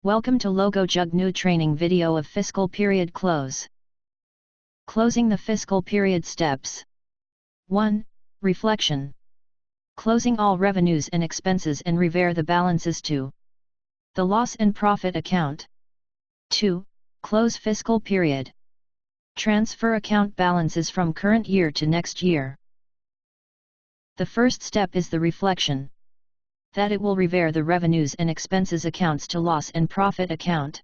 Welcome to Logo Jug new training video of fiscal period close. Closing the fiscal period steps. 1. Reflection. Closing all revenues and expenses and revere the balances to the loss and profit account. 2. Close fiscal period. Transfer account balances from current year to next year. The first step is the reflection. That it will revere the revenues and expenses accounts to loss and profit account.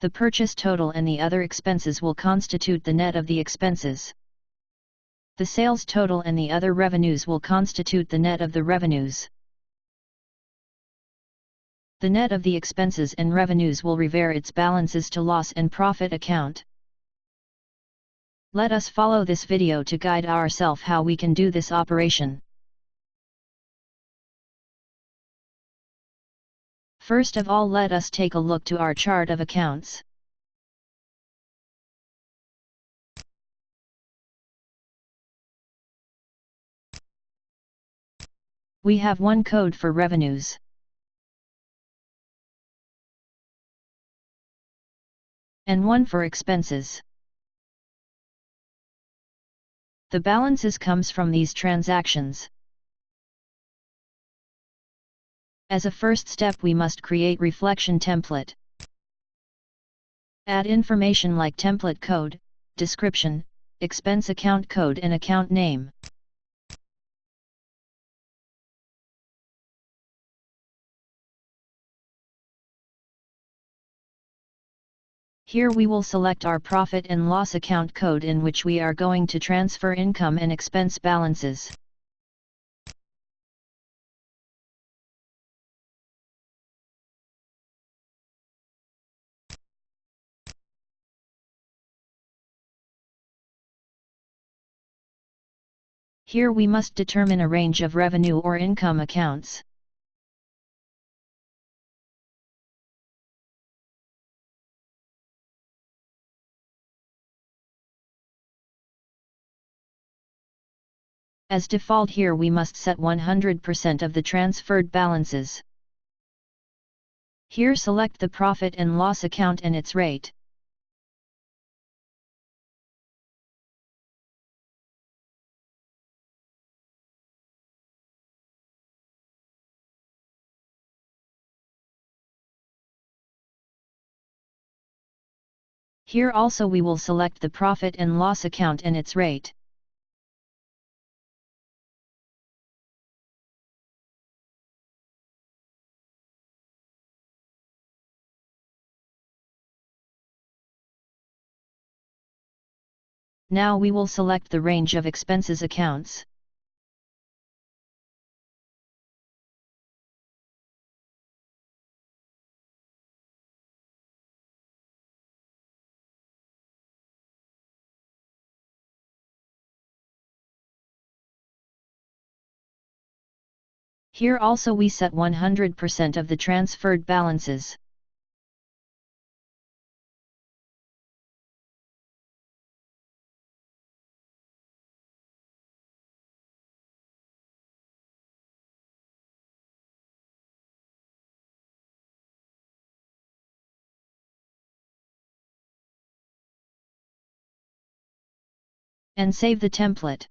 The purchase total and the other expenses will constitute the net of the expenses. The sales total and the other revenues will constitute the net of the revenues. The net of the expenses and revenues will revere its balances to loss and profit account. Let us follow this video to guide ourselves how we can do this operation. First of all, let us take a look to our chart of accounts. We have one code for revenues and one for expenses. The balances comes from these transactions. As a first step, we must create reflection template. Add information like template code, description, expense account code and account name. Here we will select our profit and loss account code in which we are going to transfer income and expense balances. Here we must determine a range of revenue or income accounts. As default, here we must set 100% of the transferred balances. Here select the profit and loss account and its rate. Here also we will select the profit and loss account and its rate. Now we will select the range of expenses accounts. Here also we set 100% of the transferred balances. And save the template.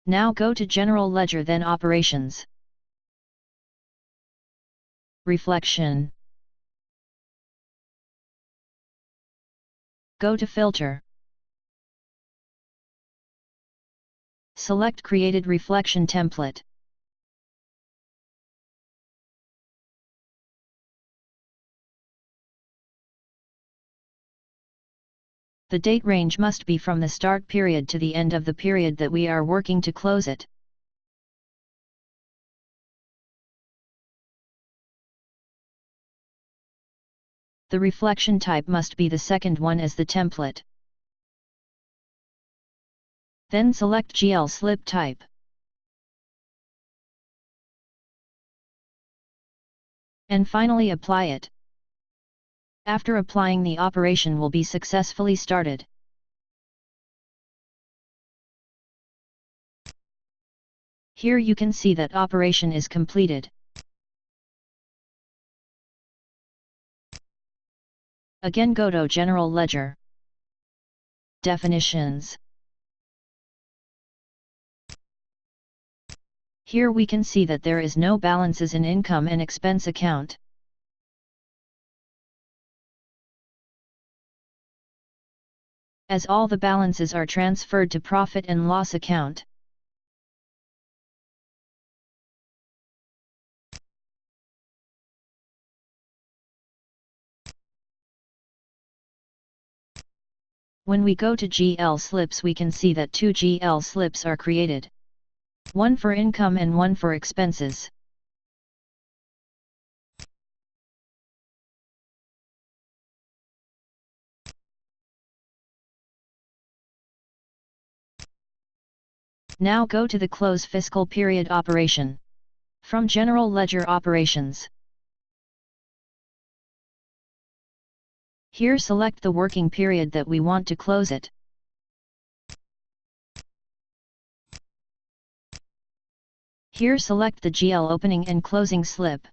Now go to General Ledger, then Operations. Reflection. Go to Filter. Select Created Reflection Template. The date range must be from the start period to the end of the period that we are working to close it. The reflection type must be the second one as the template. Then select GL slip type. And finally apply it. After applying, the operation will be successfully started. Here you can see that operation is completed. Again go to General Ledger. Definitions. Here we can see that there is no balances in income and expense account. As all the balances are transferred to profit and loss account. When we go to GL slips, we can see that two GL slips are created. One for income and one for expenses. Now go to the close fiscal period operation. From General Ledger Operations. Here select the working period that we want to close it. Here select the GL opening and closing slip.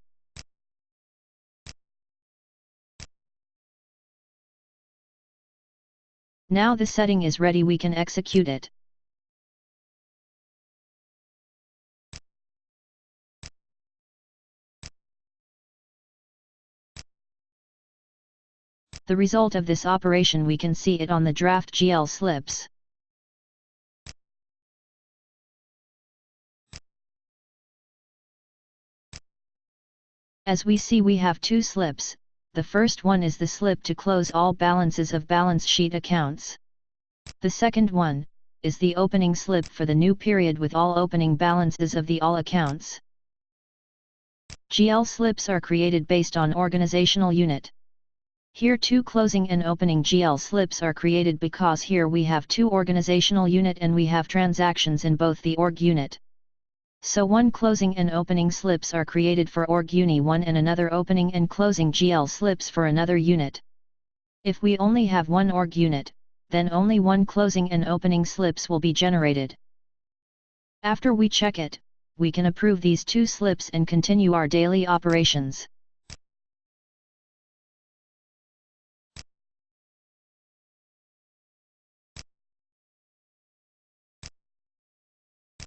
Now the setting is ready, we can execute it. The result of this operation, we can see it on the draft GL slips. As we see, we have two slips. The first one is the slip to close all balances of balance sheet accounts. The second one is the opening slip for the new period with all opening balances of the all accounts. GL slips are created based on organizational unit. Here two closing and opening GL slips are created because here we have two organizational unit and we have transactions in both the org unit. So one closing and opening slips are created for org uni 1 and another opening and closing GL slips for another unit. If we only have one org unit, then only one closing and opening slips will be generated. After we check it, we can approve these two slips and continue our daily operations.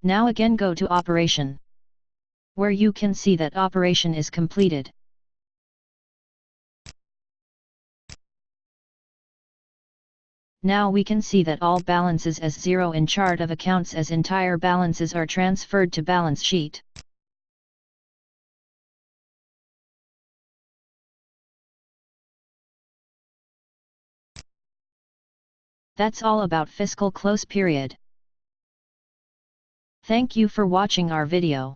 Now again go to Operation, where you can see that operation is completed. Now we can see that all balances as zero in chart of accounts as entire balances are transferred to balance sheet. That's all about fiscal close period. Thank you for watching our video.